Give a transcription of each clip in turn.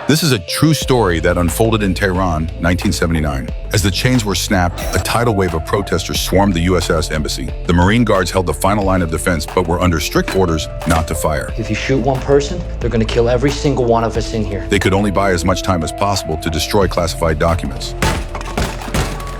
This is a true story that unfolded in Tehran, 1979. As the chains were snapped, a tidal wave of protesters swarmed the USS embassy. The Marine Guards held the final line of defense, but were under strict orders not to fire. If you shoot one person, they're going to kill every single one of us in here. They could only buy as much time as possible to destroy classified documents.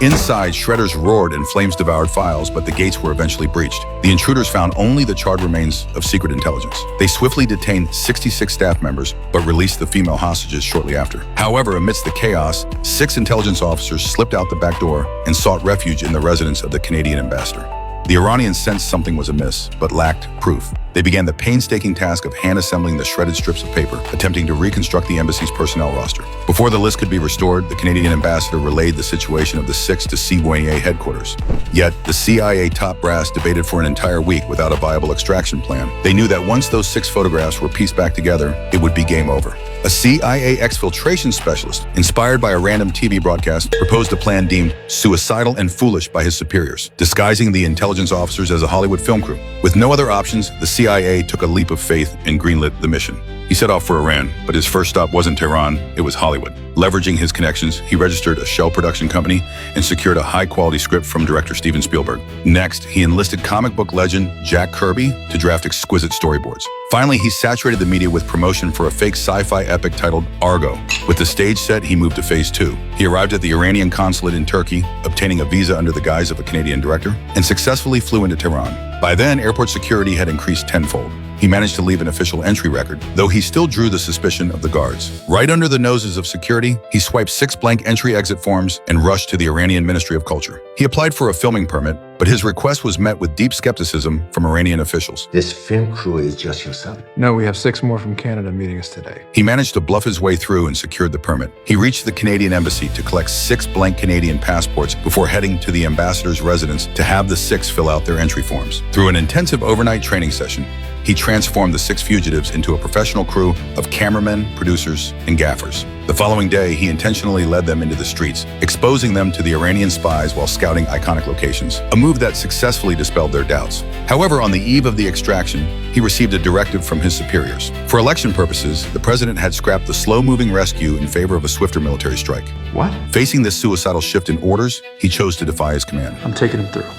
Inside, shredders roared and flames devoured files, but the gates were eventually breached. The intruders found only the charred remains of secret intelligence. They swiftly detained 66 staff members, but released the female hostages shortly after. However, amidst the chaos, 6 intelligence officers slipped out the back door and sought refuge in the residence of the Canadian ambassador. The Iranians sensed something was amiss, but lacked proof. They began the painstaking task of hand-assembling the shredded strips of paper, attempting to reconstruct the embassy's personnel roster. Before the list could be restored, the Canadian ambassador relayed the situation of the 6 to Evosphare headquarters. Yet, the CIA top brass debated for an entire week without a viable extraction plan. They knew that once those 6 photographs were pieced back together, it would be game over. A CIA exfiltration specialist, inspired by a random TV broadcast, proposed a plan deemed suicidal and foolish by his superiors, disguising the intelligence officers as a Hollywood film crew. With no other options, the CIA took a leap of faith and greenlit the mission. He set off for Iran, but his first stop wasn't Tehran, it was Hollywood. Leveraging his connections, he registered a shell production company and secured a high-quality script from director Steven Spielberg. Next, he enlisted comic book legend Jack Kirby to draft exquisite storyboards. Finally, he saturated the media with promotion for a fake sci-fi epic titled Argo. With the stage set, he moved to phase 2. He arrived at the Iranian consulate in Turkey, obtaining a visa under the guise of a Canadian director, and successfully flew into Tehran. By then, airport security had increased tenfold. He managed to leave an official entry record, though he still drew the suspicion of the guards. Right under the noses of security, he swiped 6 blank entry-exit forms and rushed to the Iranian Ministry of Culture. He applied for a filming permit, but his request was met with deep skepticism from Iranian officials. This film crew is just yourself? No, we have 6 more from Canada meeting us today. He managed to bluff his way through and secured the permit. He reached the Canadian embassy to collect 6 blank Canadian passports before heading to the ambassador's residence to have the 6 fill out their entry forms. Through an intensive overnight training session, he transformed the 6 fugitives into a professional crew of cameramen, producers, and gaffers. The following day, he intentionally led them into the streets, exposing them to the Iranian spies while scouting iconic locations, a move that successfully dispelled their doubts. However, on the eve of the extraction, he received a directive from his superiors. For election purposes, the president had scrapped the slow-moving rescue in favor of a swifter military strike. What? Facing this suicidal shift in orders, he chose to defy his command. I'm taking him through.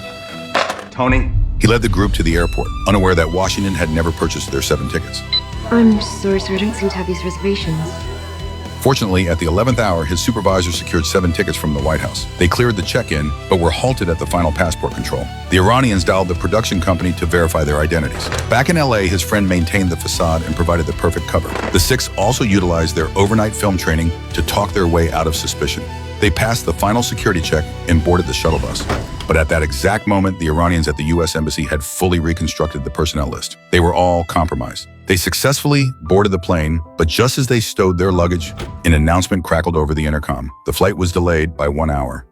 Tony. He led the group to the airport, unaware that Washington had never purchased their 7 tickets. I'm sorry, sir. I don't seem to have these reservations. Fortunately, at the 11th hour, his supervisor secured 7 tickets from the White House. They cleared the check-in, but were halted at the final passport control. The Iranians dialed the production company to verify their identities. Back in LA, his friend maintained the facade and provided the perfect cover. The 6 also utilized their overnight film training to talk their way out of suspicion. They passed the final security check and boarded the shuttle bus. But at that exact moment, the Iranians at the U.S. Embassy had fully reconstructed the personnel list. They were all compromised. They successfully boarded the plane, but just as they stowed their luggage, an announcement crackled over the intercom. The flight was delayed by 1 hour.